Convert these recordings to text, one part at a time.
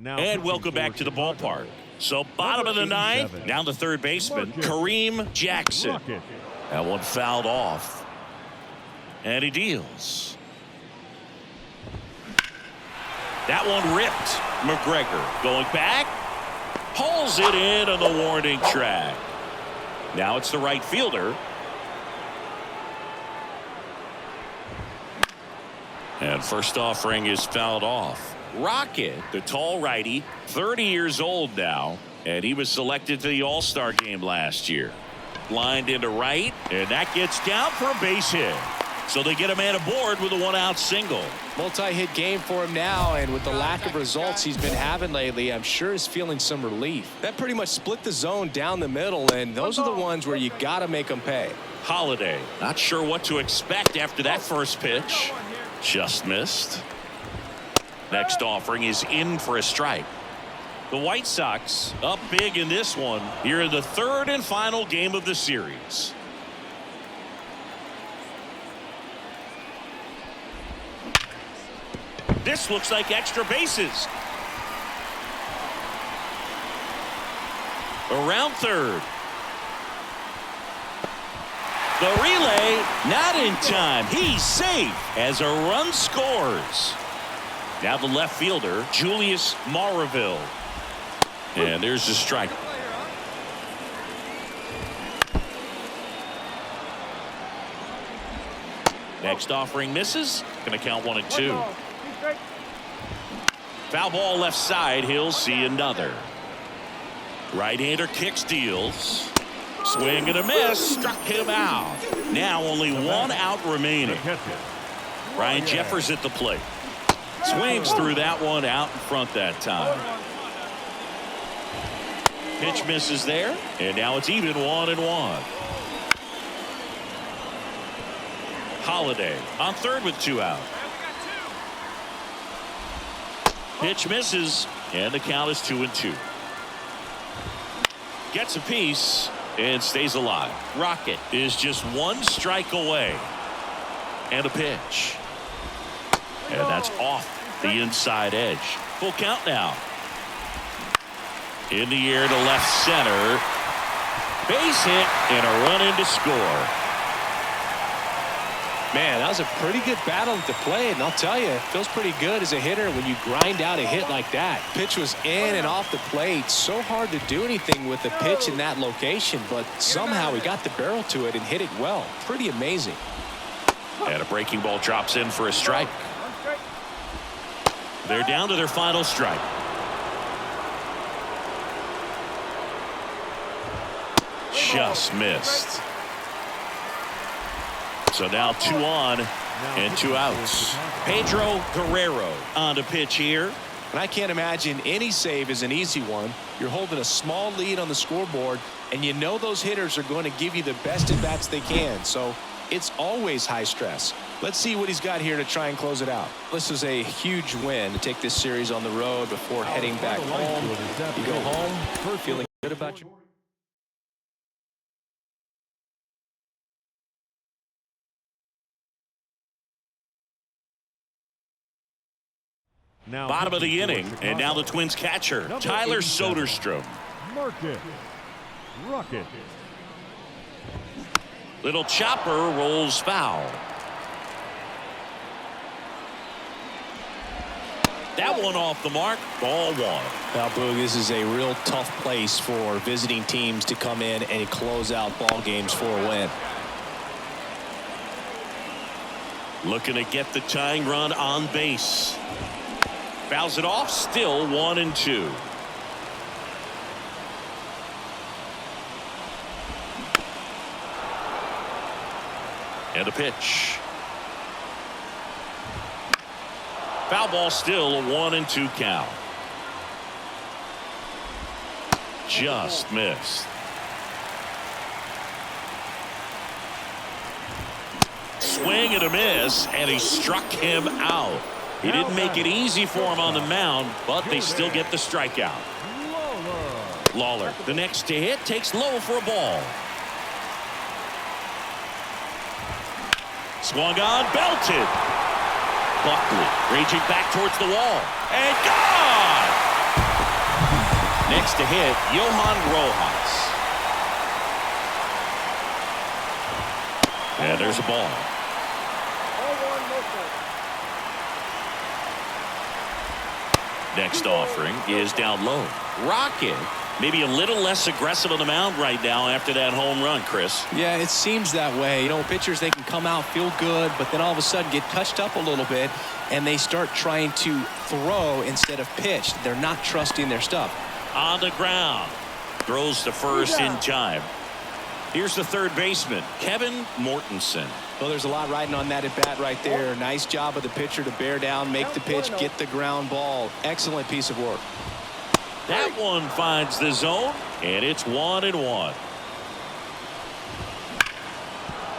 And welcome back to the ballpark. So bottom of the ninth, now the third baseman, Kareem Jackson. That one fouled off. And he deals. That one ripped. McGregor going back. Pulls it in on the warning track. Now it's the right fielder. And first offering is fouled off. Rocket, the tall righty, 30 years old now, and he was selected to the All-Star game last year. Lined into right, and that gets down for a base hit. So they get a man aboard with a one-out single. Multi-hit game for him now, and with the lack of results he's been having lately, I'm sure he's feeling some relief. That pretty much split the zone down the middle, and those are the ones where you got to make them pay. Holiday, not sure what to expect after that first pitch. Just missed. Next offering is in for a strike. The White Sox up big in this one here in the third and final game of the series. This looks like extra bases. Around third. The relay not in time. He's safe as a run scores. Now the left fielder, Julius Maraville. And there's the strike. Next offering misses. Going to count 1-2. Foul ball left side. He'll see another. Right-hander kicks, deals. Swing and a miss. Struck him out. Now only one out remaining. Ryan Jeffers at the plate. Swings through that one out in front that time. Pitch misses there. And now it's even 1-1. Holiday on third with 2 out. Pitch misses. And the count is 2-2. Gets a piece and stays alive. Rocket is just one strike away. And a pitch. And that's off the inside edge. Full count now. In the air to left center. Base hit and a run in to score. Man, that was a pretty good battle at the plate, and I'll tell you, it feels pretty good as a hitter when you grind out a hit like that. Pitch was in and off the plate. So hard to do anything with the pitch in that location, but somehow he got the barrel to it and hit it well. Pretty amazing. And a breaking ball drops in for a strike. They're down to their final strike. Just missed. So now 2 on and 2 outs. Pedro Guerrero on to pitch here. And I can't imagine any save is an easy one. You're holding a small lead on the scoreboard, and you know those hitters are going to give you the best at bats they can. So it's always high stress. Let's see what he's got here to try and close it out. This is a huge win to take this series on the road before heading back home. You go home feeling good about your Bottom of the inning, and now the Twins catcher, Tyler Soderstrom. Rocket. Little chopper rolls foul. That one off the mark. Ball 1. Now, Boog, this is a real tough place for visiting teams to come in and close out ball games for a win. Looking to get the tying run on base. Fouls it off. Still 1-2. And a pitch. Foul ball, still a 1-2 count. Just missed. Swing and a miss, and he struck him out. He didn't make it easy for him on the mound, but they still get the strikeout. Lawler, the next to hit, takes low for a ball. Swung on, belted. Buckley raging back towards the wall. And gone! Next to hit, Johan Rojas. And there's a ball. Next offering is down low. Rocket. Maybe a little less aggressive on the mound right now after that home run, Chris. Yeah, it seems that way. You know, pitchers, they can come out, feel good, but then all of a sudden get touched up a little bit, and they start trying to throw instead of pitch. They're not trusting their stuff. On the ground. Throws to first in time. Here's the third baseman, Kevin Mortensen. Well, there's a lot riding on that at bat right there. Nice job of the pitcher to bear down, make the pitch, get the ground ball. Excellent piece of work. That one finds the zone, and it's 1-1.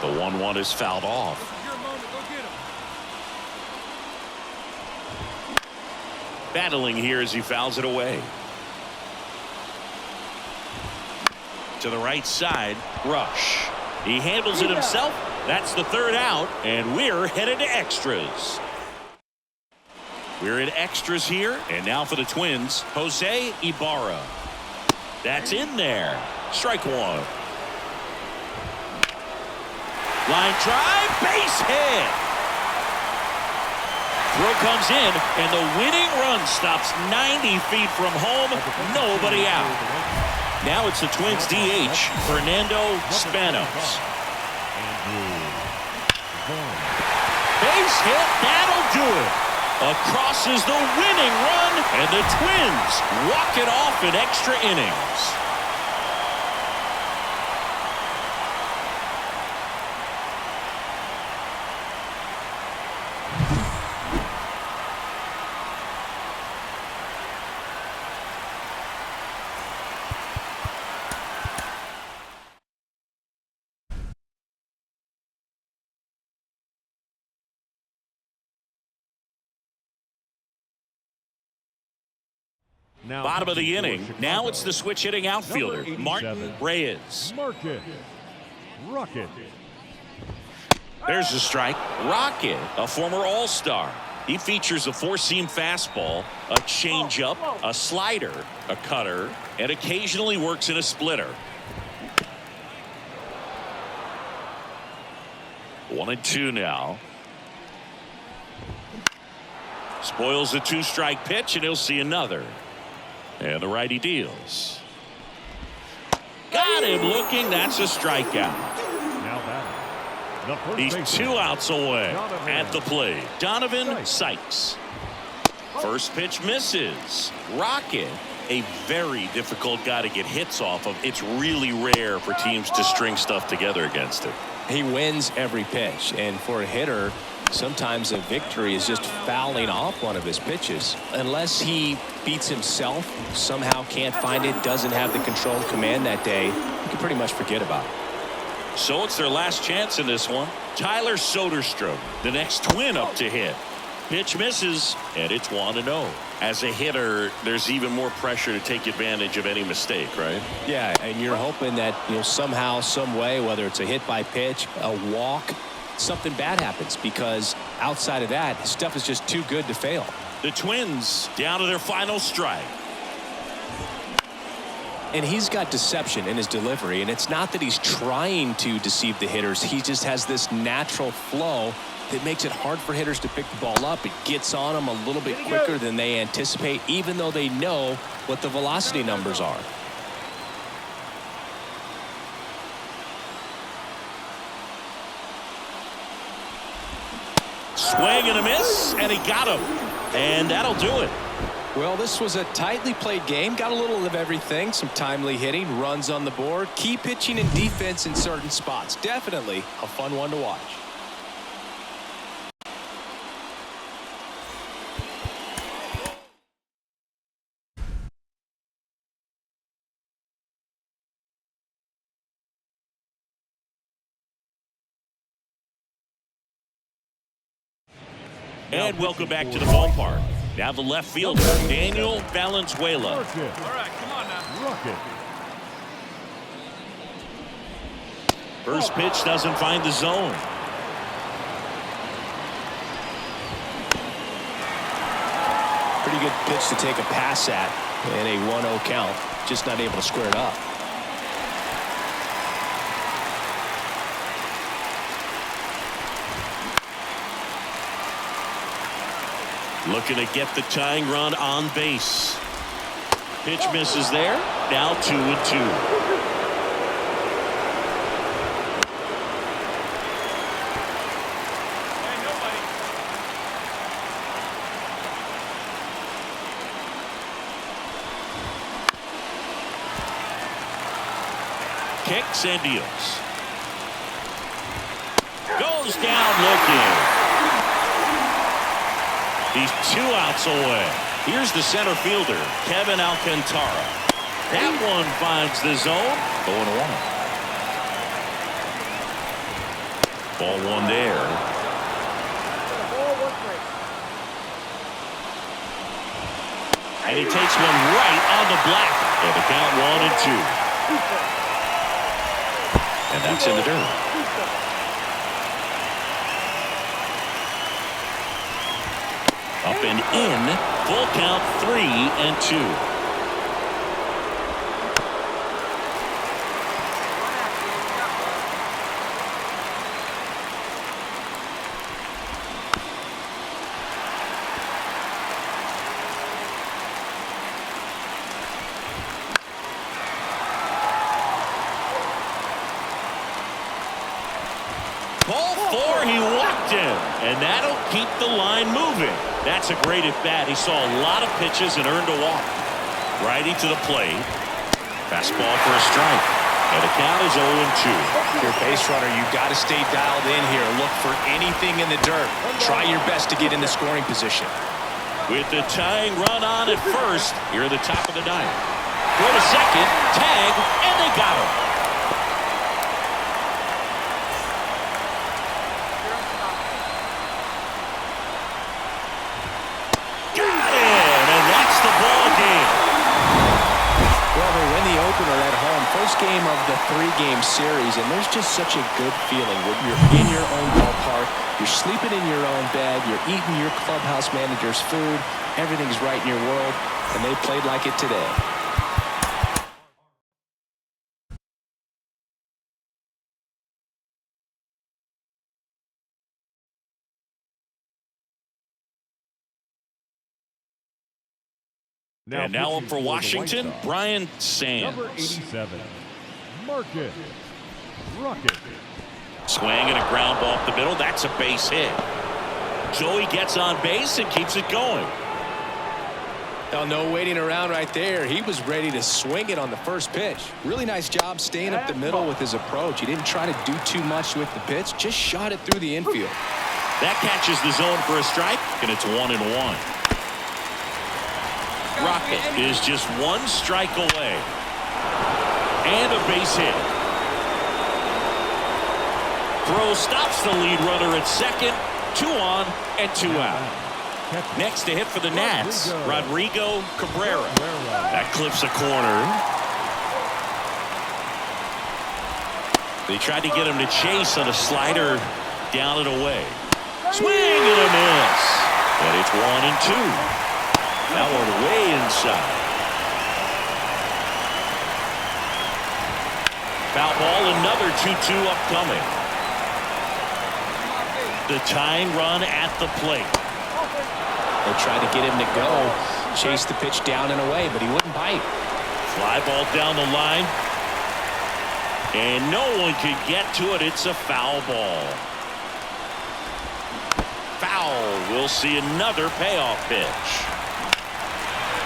The 1-1 is fouled off. Battling here as he fouls it away. To the right side, Rush. He handles it himself. That's the third out, and we're headed to extras. We're in extras here, and now for the Twins, Jose Ibarra. That's in there. Strike one. Line drive, base hit. Throw comes in, and the winning run stops 90 feet from home. Nobody out. Now it's the Twins DH, Fernando Spanos. Base hit, that'll do it. Across is the winning run, and the Twins walk it off in extra innings. Bottom of the inning. Now it's the switch hitting outfielder, Martin Reyes. Rocket. There's the strike. Rocket, a former All-Star. He features a four-seam fastball, a changeup, a slider, a cutter, and occasionally works in a splitter. 1-2 now. Spoils the two-strike pitch, and he'll see another. And the righty deals. Got him looking. That's a strikeout. Now batting. He's 2 outs away at the plate. Donovan Sykes. First pitch misses. Rocket, a very difficult guy to get hits off of. It's really rare for teams to string stuff together against him. He wins every pitch, and for a hitter, sometimes a victory is just fouling off one of his pitches. Unless he beats himself, somehow can't find it, doesn't have the control and command that day, you can pretty much forget about it. So it's their last chance in this one. Tyler Soderstrom, the next Twin up to hit. Pitch misses, and it's 1-0. As a hitter, there's even more pressure to take advantage of any mistake, right? Yeah, and you're hoping that, you know, somehow, some way, whether it's a hit by pitch, a walk, something bad happens, because outside of that, his stuff is just too good to fail. The Twins down to their final strike. And he's got deception in his delivery, and it's not that he's trying to deceive the hitters. He just has this natural flow that makes it hard for hitters to pick the ball up. It gets on them a little bit quicker than they anticipate, even though they know what the velocity numbers are. Swing and a miss, and he got him. And that'll do it. Well, this was a tightly played game. Got a little of everything. Some timely hitting, runs on the board, key pitching and defense in certain spots. Definitely a fun one to watch. And welcome back to the ballpark. Now the left fielder, Daniel Valenzuela. All right, come on now. Rocket. First pitch doesn't find the zone. Pretty good pitch to take a pass at in a 1-0 count. Just not able to square it up. Looking to get the tying run on base. Pitch misses there. Now 2-2. Kicks and deals. Goes down looking. He's 2 outs away. Here's the center fielder, Kevin Alcantara. That one finds the zone. 0-1. Ball 1 there. And he takes one right on the black. And the count 1-2. And that's in the dirt. Up and in. Full count 3-2. Ball 4, he walked him, and that'll keep the line moving. That's a great at-bat. He saw a lot of pitches and earned a walk. Righty to the plate. Fastball for a strike. And the count is 0-2. Your base runner, you've got to stay dialed in here. Look for anything in the dirt. Try your best to get in the scoring position. With the tying run on at first, here at the top of the ninth. Go to second, tag, and they got him. At home, first game of the 3-game series, and there's just such a good feeling when you're in your own ballpark, you're sleeping in your own bed, you're eating your clubhouse manager's food, everything's right in your world, and they played like it today. And now up for Washington, Brian Sands. Number 87, Marcus Rocket. Swing and a ground ball up the middle. That's a base hit. Joey gets on base and keeps it going. Oh, no waiting around right there. He was ready to swing it on the first pitch. Really nice job staying up the middle with his approach. He didn't try to do too much with the pitch, just shot it through the infield. That catches the zone for a strike, and it's 1-1. Rocket is just 1 strike away. And a base hit. Throw stops the lead runner at second. 2 on and 2 out. Next to hit for the Nats, Rodrigo Cabrera. That clips a corner. They tried to get him to chase on a slider down and away. Swing and a miss. But it's 1-2. That one way inside. Foul ball, another 2-2 upcoming. The tying run at the plate. They tried to get him to go, chase the pitch down and away, but he wouldn't bite. Fly ball down the line. And no one can get to it. It's a foul ball. Foul. We'll see another payoff pitch.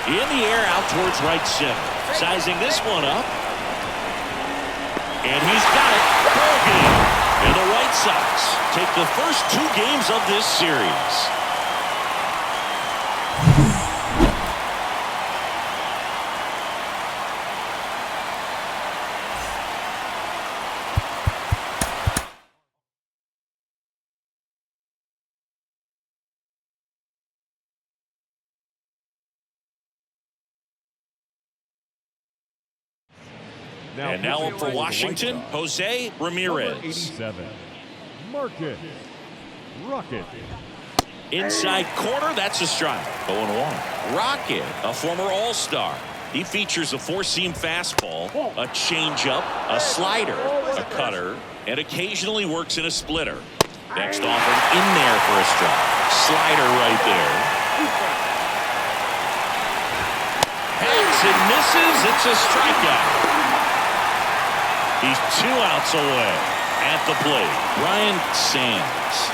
In the air out towards right center. Sizing this one up. And he's got it. Ball game. And the White Sox take the first 2 games of this series. And now up for Washington, Jose Ramirez. 87, Marcus Rocket. Inside corner, that's a strike. 0-1. Rocket, a former All-Star. He features a four-seam fastball, a changeup, a slider, a cutter, and occasionally works in a splitter. Next offering in there for a strike. Slider right there. Hits and misses. It's a strikeout. He's 2 outs away at the plate. Ryan Sands.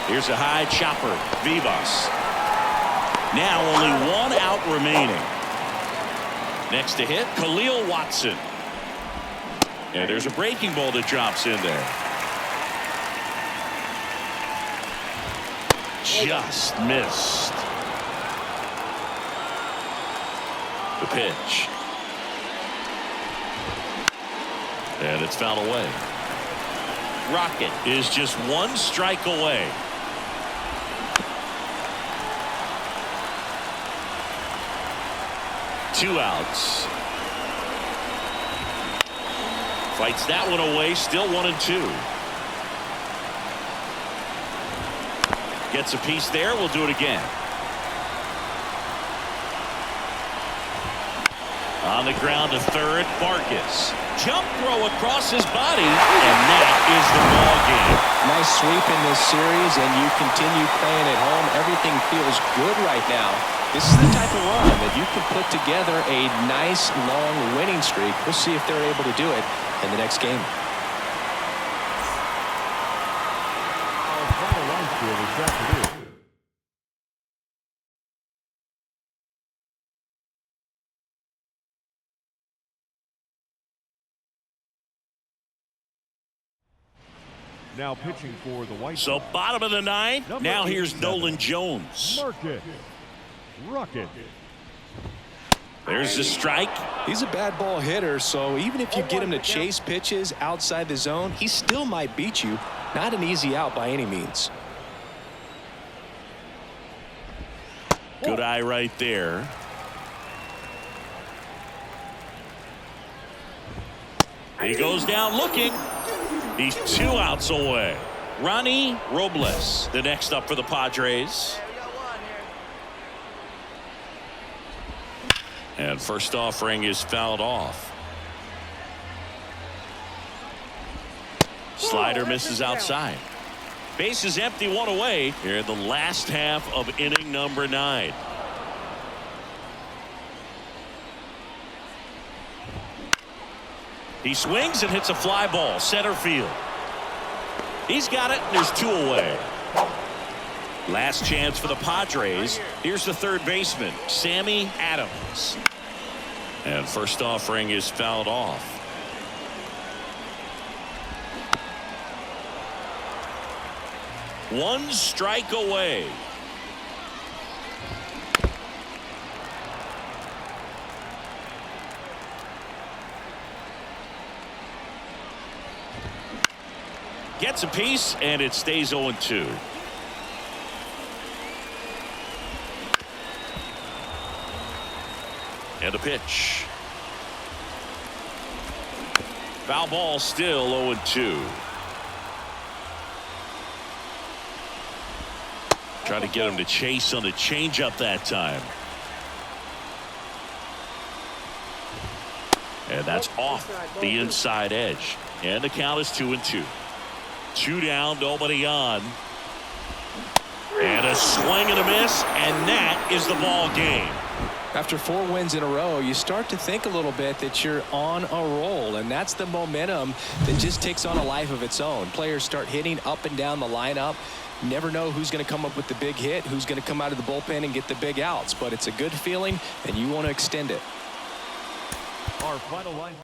Here's a high chopper. Vivas. Now only 1 out remaining. Next to hit, Khalil Watson. And there's a breaking ball that drops in there. Just missed. The pitch. And it's fouled away. Rocket is just 1 strike away. Two outs. Fights that one away. Still 1-2. Gets a piece there. We'll do it again. On the ground to third, Marcus. Jump throw across his body, and that is the ball game. Nice sweep in this series, and you continue playing at home. Everything feels good right now. This is the type of run that you can put together a nice, long winning streak. We'll see if they're able to do it in the next game. Our final line score this afternoon. Now pitching for the White Sox. So bottom of the ninth. Now here's Nolan Jones. Marcus Rocket. There's the strike. He's a bad ball hitter, so even if you get him to chase pitches outside the zone, he still might beat you. Not an easy out by any means. Good eye right there. He goes down looking. He's 2 outs away. Ronnie Robles, the next up for the Padres. And first offering is fouled off. Slider misses outside. Base is empty, 1 away here in the last half of inning number 9. He swings and hits a fly ball center field. He's got it. There's 2 away. Last chance for the Padres. Here's the third baseman, Sammy Adams. And first offering is fouled off. One strike away. Gets a piece, and it stays 0-2. And a pitch. Foul ball, still 0-2. Trying to get him to chase on the changeup that time. And that's off the inside edge. And the count is 2-2. 2 down, nobody on. And a swing and a miss, and that is the ball game. After 4 wins in a row, you start to think a little bit that you're on a roll, and that's the momentum that just takes on a life of its own. Players start hitting up and down the lineup. You never know who's going to come up with the big hit, who's going to come out of the bullpen and get the big outs, but it's a good feeling, and you want to extend it. Our final line.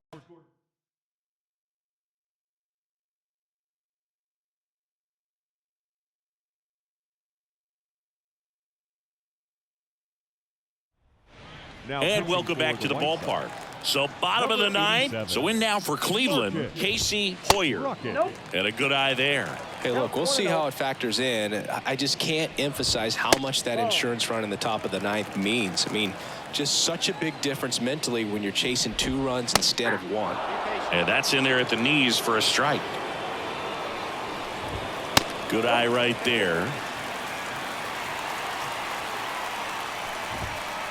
And welcome back to the ballpark. So bottom of the 9th. So in now for Cleveland, Casey Hoyer. And a good eye there. Hey, look, we'll see how it factors in. I just can't emphasize how much that insurance run in the top of the 9th means. I mean, just such a big difference mentally when you're chasing 2 runs instead of 1. And that's in there at the knees for a strike. Good eye right there.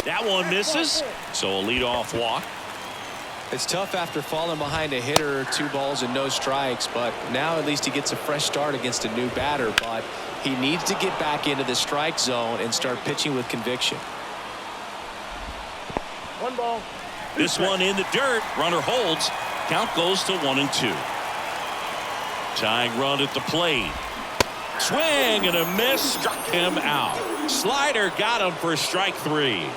That one misses, so a leadoff walk. It's tough after falling behind a hitter, 2 balls and no strikes, but now at least he gets a fresh start against a new batter. But he needs to get back into the strike zone and start pitching with conviction. 1 ball. This one in the dirt. Runner holds. Count goes to 1-2. Tying run at the plate. Swing and a miss. Struck him out. Slider got him for strike 3.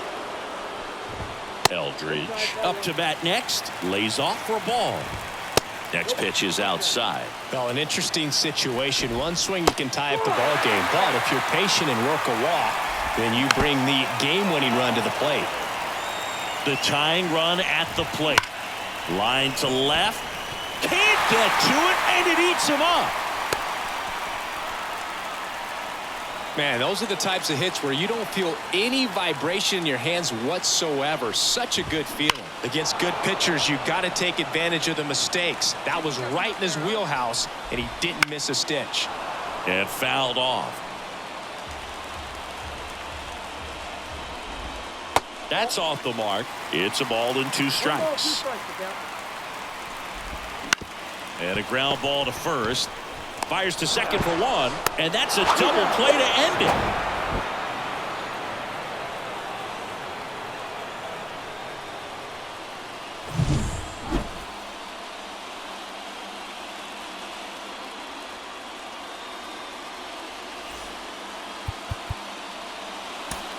Eldridge up to bat next. Lays off for a ball. Next pitch is outside. Well, an interesting situation. One swing you can tie up the ball game, but if you're patient and work a walk, then you bring the game-winning run to the plate. The tying run at the plate. Line to left. Can't get to it, and it eats him up. Man, those are the types of hits where you don't feel any vibration in your hands whatsoever. Such a good feeling. Against good pitchers, you've got to take advantage of the mistakes. That was right in his wheelhouse, and he didn't miss a stitch. And fouled off. That's off the mark. It's a ball and 2 strikes. And a ground ball to first. Fires to second for 1, and that's a double play to end it.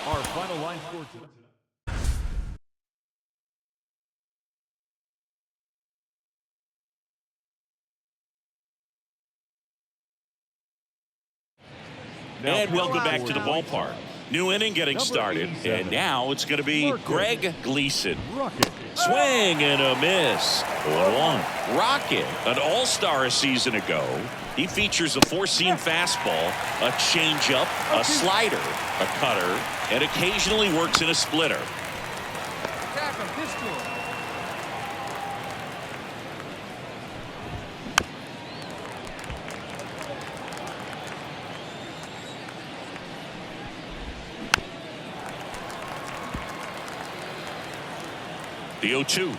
Our final line score tonight. And welcome back to the ballpark. New inning getting started, and now it's going to be Greg Gleason. Swing and a miss. 0-1. Rocket, an all-star a season ago. He features a 4-seam fastball, a changeup, a slider, a cutter, and occasionally works in a splitter. The 0-2.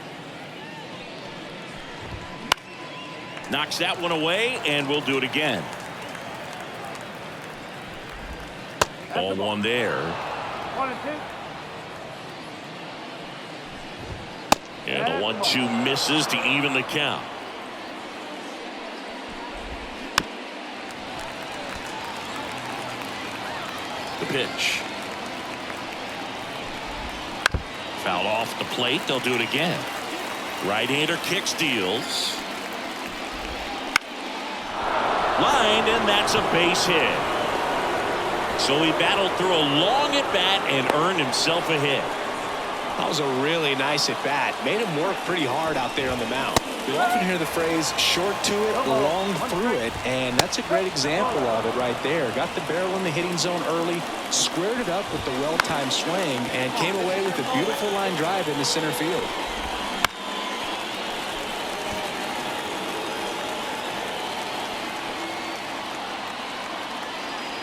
Knocks that one away, and we'll do it again. Ball 1 there. 1-2. And the 1-2 misses to even the count. The pitch. Fouled off the plate. They'll do it again. Right-hander kicks, deals. Lined, and that's a base hit. So he battled through a long at-bat and earned himself a hit. That was a really nice at-bat. Made him work pretty hard out there on the mound. We often hear the phrase short to it, long through it, and that's a great example of it right there. Got the barrel in the hitting zone early, squared it up with the well-timed swing, and came away with a beautiful line drive into center field.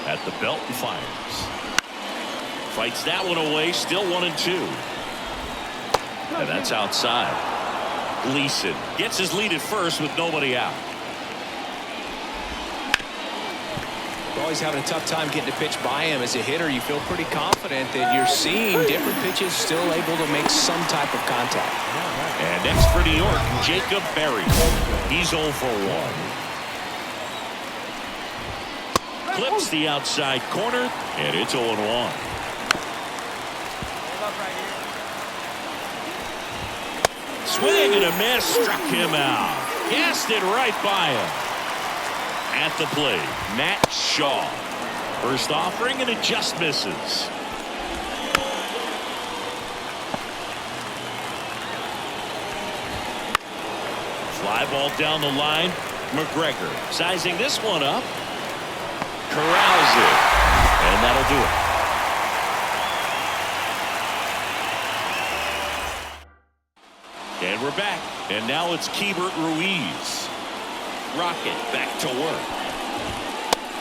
At the belt and fires. Fights that one away, still 1-2. And that's outside. Gleason gets his lead at first with nobody out. We're always having a tough time getting a pitch by him. As a hitter, you feel pretty confident that you're seeing different pitches still able to make some type of contact. And next for New York, Jacob Berry. He's 0 for 1. Clips the outside corner, and it's 0-1. Swing and a miss, struck him out. Gassed it right by him. At the plate, Matt Shaw. First offering, and it just misses. Fly ball down the line. McGregor sizing this one up. Corrals it. And that'll do it. And we're back. And now it's Keibert Ruiz. Rocket back to work.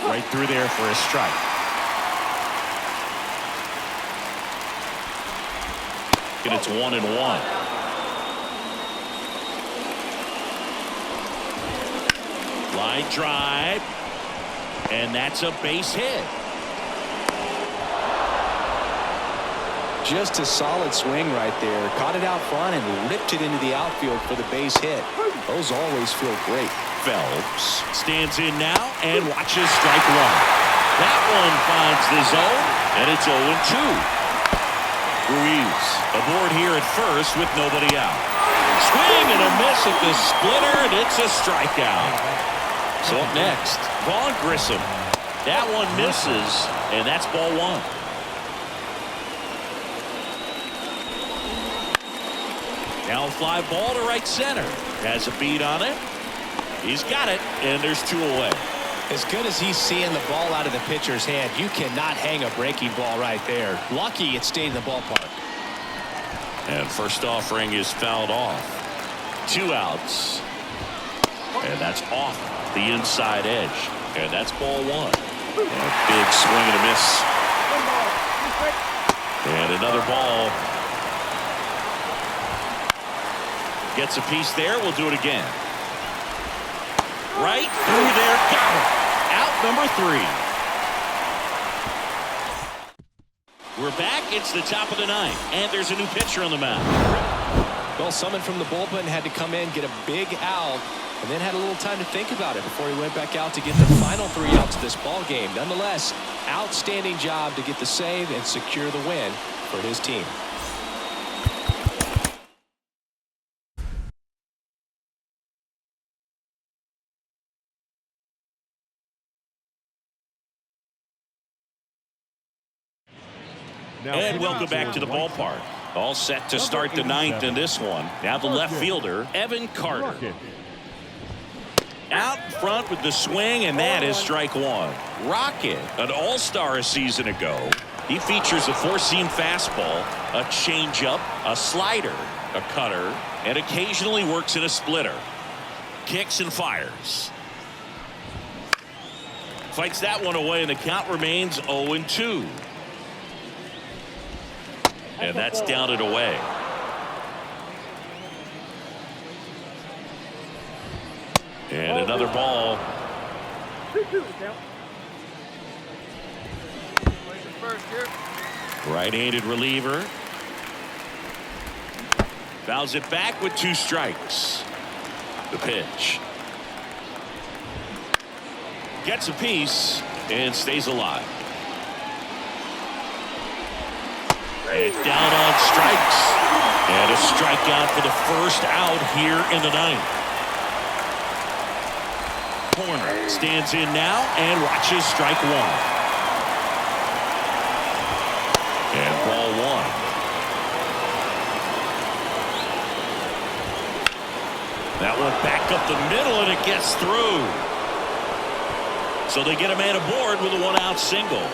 Right through there for a strike. And it's 1-1. Line drive. And that's a base hit. Just a solid swing right there. Caught it out front and ripped it into the outfield for the base hit. Those always feel great. Phelps stands in now and watches strike one. That one finds the zone, and it's 0-2. Ruiz aboard here at first with nobody out. Swing and a miss at the splitter, and it's a strikeout. So up next, Vaughn Grissom. That one misses, and that's ball one. Now a fly ball to right center. Has a beat on it. He's got it, and there's 2 away. As good as he's seeing the ball out of the pitcher's hand, you cannot hang a breaking ball right there. Lucky it stayed in the ballpark. And first offering is fouled off. 2 outs. And that's off the inside edge. And that's ball one. And a big swing and a miss. And another ball. Gets a piece there. We'll do it again. Right through there. Got it. Out number 3. We're back. It's the top of the 9th. And there's a new pitcher on the mound. Well, someone from the bullpen had to come in, get a big out, and then had a little time to think about it before he went back out to get the final 3 outs of this ball game. Nonetheless, outstanding job to get the save and secure the win for his team. And welcome back to the ballpark. All set to start the 9th in this one. Now the left fielder, Evan Carter. Out front with the swing, and that is strike one. Rocket, an all-star a season ago. He features a 4-seam fastball, a changeup, a slider, a cutter, and occasionally works in a splitter. Kicks and fires. Fights that one away, and the count remains 0-2. And that's down and away. And another ball. Right-handed reliever. Fouls it back with 2 strikes. The pitch. Gets a piece and stays alive. And down on strikes. And a strikeout for the first out here in the 9th. Corner stands in now and watches strike one. And ball one. That one back up the middle, and it gets through. So they get a man aboard with a 1-out single.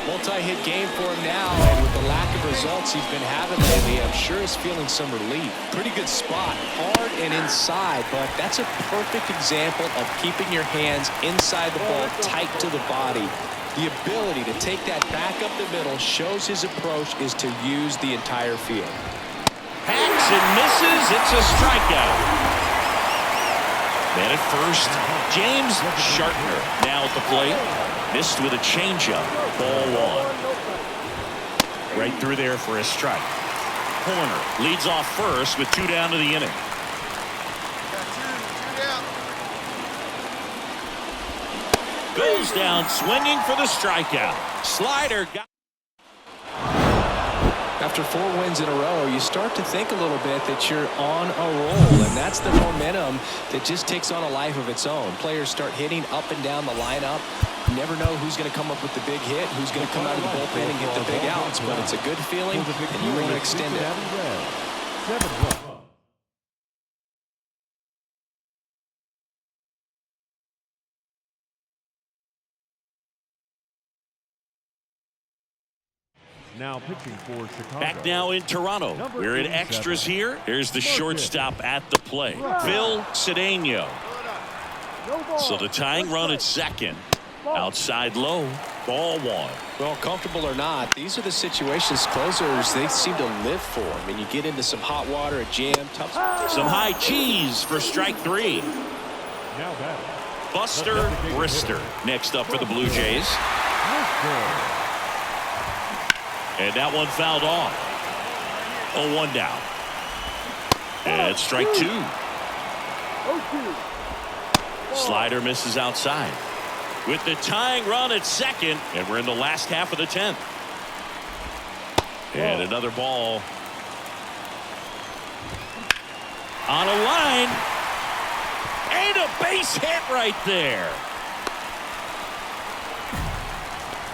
Multi-hit game for him now, and with the lack of results he's been having lately, I'm sure he's feeling some relief. Pretty good spot, hard and inside, but that's a perfect example of keeping your hands inside the ball, tight to the body. The ability to take that back up the middle shows his approach is to use the entire field. Hacks and misses. It's a strikeout. Man at first, James Shartner now at the plate. Missed with a changeup. Ball one. Right through there for a strike. Corner leads off first with 2 down to the inning. Goes down swinging for the strikeout. Slider got. After 4 wins in a row, you start to think a little bit that you're on a roll, and that's the momentum that just takes on a life of its own. Players start hitting up and down the lineup. You never know who's going to come up with the big hit, who's going to come out of the bullpen and get the big outs, but it's a good feeling, and you want to extend it. Now pitching for Chicago. Back now in Toronto. We're in extras here. Here's the shortstop at the plate, Phil Cedeno. No ball. So the tying run at second. Outside low. Ball one. Well, comfortable or not, these are the situations closers they seem to live for. I mean, you get into some hot water, a jam, tough. Some high cheese for strike three. Now that. Buster Brister next up for the Blue Jays. And that one fouled off. 0-1 down. And strike two. 0-2. Slider misses outside. With the tying run at second, and we're in the last half of the 10th. And another ball on a line. And a base hit right there.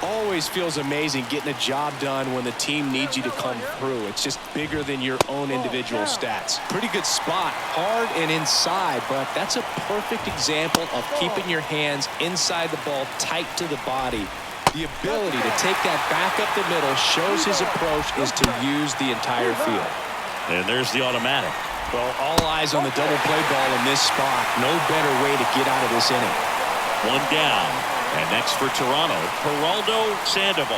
Always feels amazing getting a job done when the team needs you to come through. It's just bigger than your own individual stats. Pretty good spot, hard and inside, but that's a perfect example of keeping your hands inside the ball, tight to the body. The ability to take that back up the middle shows his approach is to use the entire field. And there's the automatic. Well, all eyes on the double play ball in this spot. No better way to get out of this inning. One down. And next for Toronto, Geraldo Sandoval.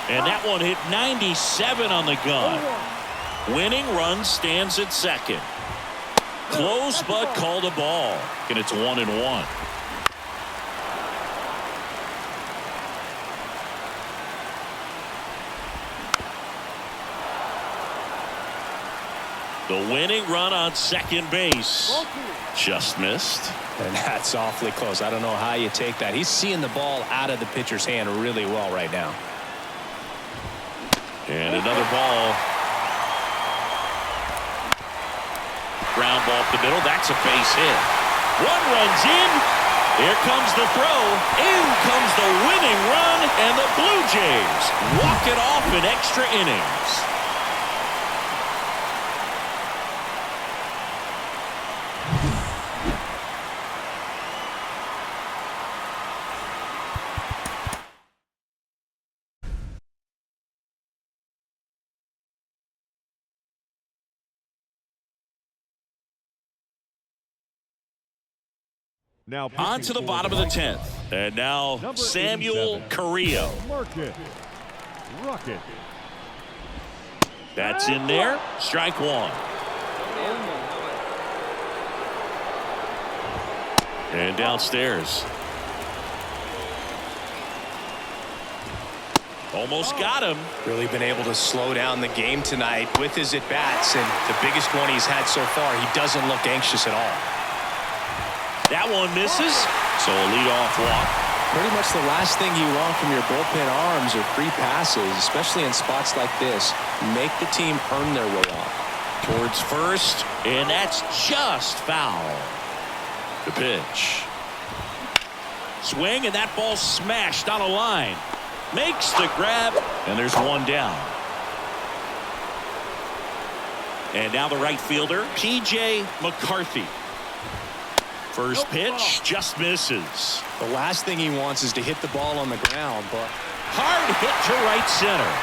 And that one hit 97 on the gun. Winning run stands at second. Close but called a ball. And it's 1-1. The winning run on second base just missed. And that's awfully close. I don't know how you take that. He's seeing the ball out of the pitcher's hand really well right now. And another ball. Ground ball up the middle. That's a base hit. One runs in. Here comes the throw. In comes the winning run. And the Blue Jays walk it off in extra innings. Now On to the bottom of the 10th. And now Samuel Carrillo. Rocket. That's in there. Strike one. And downstairs. Almost got him. Really been able to slow down the game tonight with his at-bats, and the biggest one he's had so far, he doesn't look anxious at all. That one misses, so a leadoff walk. Pretty much the last thing you want from your bullpen arms are free passes, especially in spots like this. Make the team earn their way off. Towards first, and that's just foul. The pitch. Swing, and that ball smashed on a line. Makes the grab, and there's one down. And now the right fielder, P.J. McCarthy. First pitch just misses. The last thing he wants is to hit the ball on the ground, but hard hit to right center.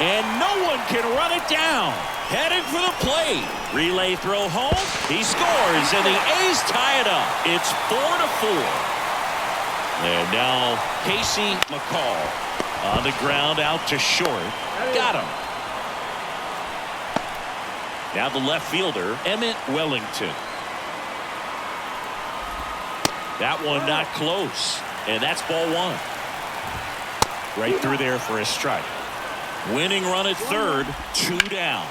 And no one can run it down. Heading for the plate. Relay throw home. He scores, and the A's tie it up. It's 4-4. And now Casey McCall on the ground out to short. Got him. Now the left fielder, Emmett Wellington. That one not close. And that's ball one. Right through there for a strike. Winning run at third, 2 down.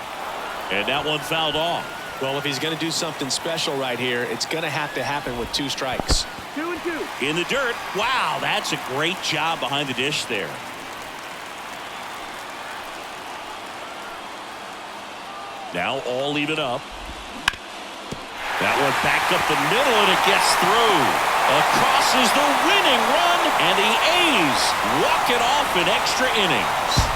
And that one fouled off. Well, if he's going to do something special right here, it's going to have to happen with 2 strikes. 2-2. In the dirt. Wow, that's a great job behind the dish there. Now all even up. That one back up the middle, and it gets through. Across is the winning run, and the A's walk it off in extra innings.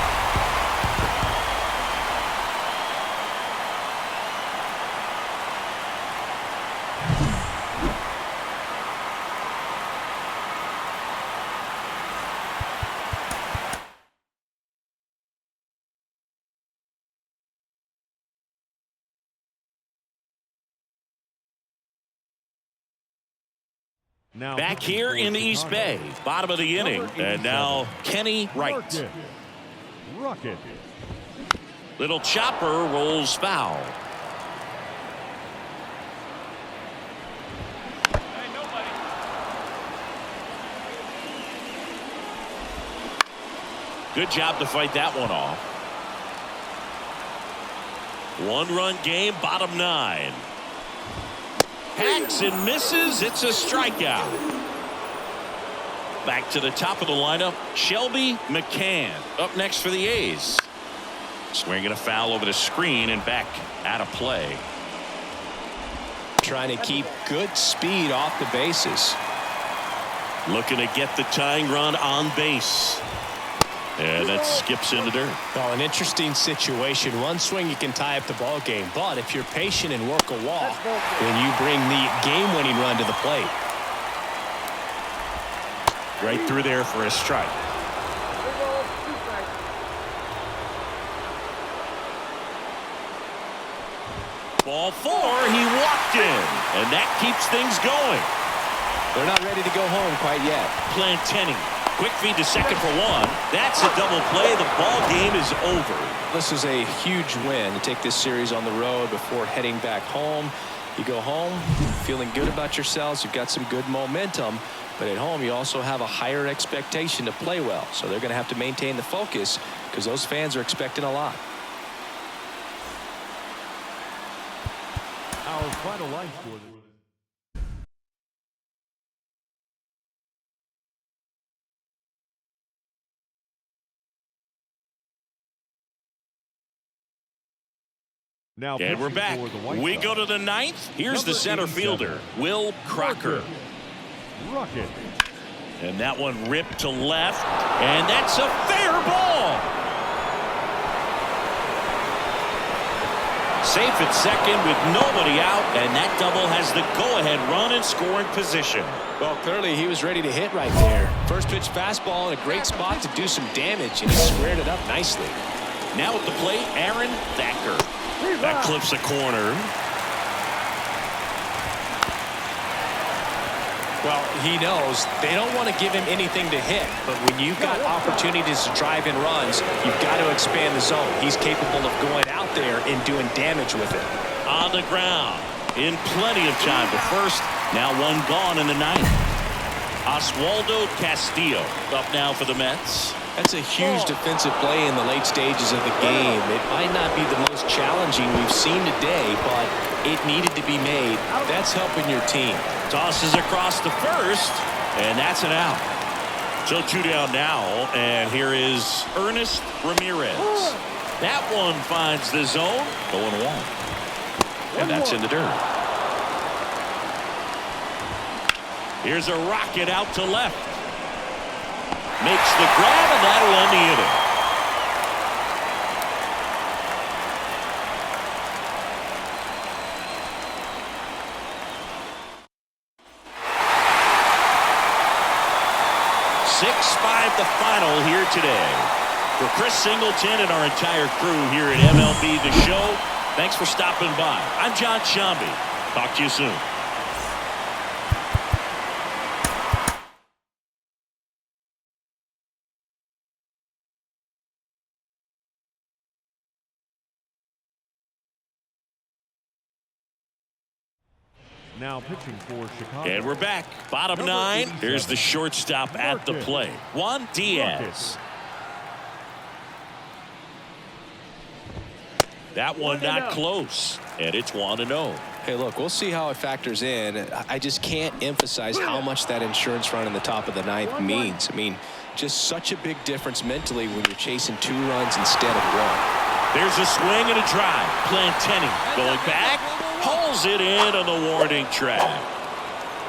Back here in the East Bay, bottom of the inning, and now Kenny Wright. Rocket. Little chopper rolls foul. Good job to fight that one off. One-run game, bottom 9. Hacks and misses. It's a strikeout. Back to the top of the lineup, Shelby McCann up next for the A's. Swinging a foul over the screen and back out of play. Trying to keep good speed off the bases. Looking to get the tying run on base. And that skips in the dirt. Well, an interesting situation. One swing you can tie up the ball game, but if you're patient and work a walk, then you bring the game-winning run to the plate. Right through there for a strike. Ball 4, he walked in, and that keeps things going. They're not ready to go home quite yet. Plantenny. Quick feed to second for 1. That's a double play. The ball game is over. This is a huge win to take this series on the road before heading back home. You go home feeling good about yourselves. You've got some good momentum. But at home, you also have a higher expectation to play well. So they're going to have to maintain the focus because those fans are expecting a lot. Our final line score. Now and we're back. We go to the 9th. Here's the center fielder, Will Crocker. Rocket. And that one ripped to left. And that's a fair ball. Safe at second with nobody out. And that double has the go-ahead run in scoring position. Well, clearly he was ready to hit right there. First pitch fastball in a great spot to do some damage, and he squared it up nicely. Now at the plate, Aaron Thacker. That clips a corner. Well, he knows they don't want to give him anything to hit, but when you've got opportunities to drive in runs, you've got to expand the zone. He's capable of going out there and doing damage with it. On the ground, in plenty of time to first. Now one gone in the 9th. Oswaldo Castillo up now for the Mets. That's a huge defensive play in the late stages of the game. It might not be the most challenging we've seen today, but it needed to be made. That's helping your team. Tosses across the first, and that's an out. So 2 down now, and here is Ernest Ramirez. That one finds the zone, going 1. And that's in the dirt. Here's a rocket out to left. Makes the grab, and that'll end the inning. The final here today. For Chris Singleton and our entire crew here at MLB The Show, thanks for stopping by. I'm John Shambi. Talk to you soon. Now pitching for Chicago. And we're back. Bottom 9. Here's the shortstop at the plate, Juan Diaz. That one not close, and it's 1-0. Hey, look, we'll see how it factors in. I just can't emphasize how much that insurance run in the top of the 9th means. I mean, just such a big difference mentally when you're chasing 2 runs instead of 1. There's a swing and a drive. Plantenny going back. Hauls it in on the warning track.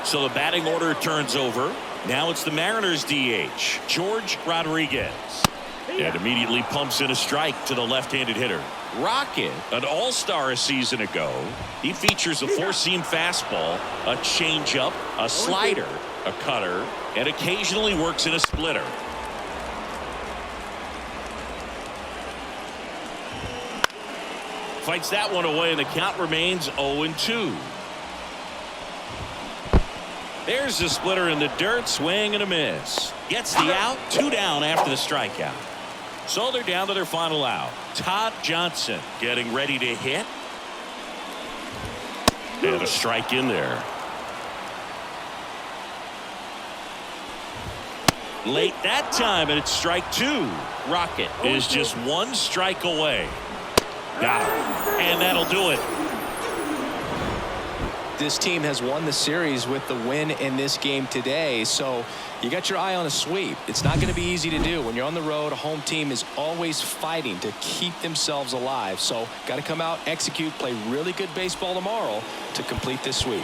So the batting order turns over. Now it's the Mariners DH, George Rodriguez. And immediately pumps in a strike to the left-handed hitter. Rocket, an all-star a season ago. He features a 4-seam fastball, a changeup, a slider, a cutter, and occasionally works in a splitter. Fights that one away, and the count remains 0-2. There's the splitter in the dirt. Swing and a miss. Gets the out. 2 down after the strikeout. So they're down to their final out. Todd Johnson getting ready to hit. And a strike in there. Late that time, and it's strike 2. Rocket is just 1 strike away. Got him. And that'll do it. This team has won the series with the win in this game today, so you got your eye on a sweep. It's not going to be easy to do. When you're on the road, a home team is always fighting to keep themselves alive. So got to come out, execute, play really good baseball tomorrow to complete this sweep.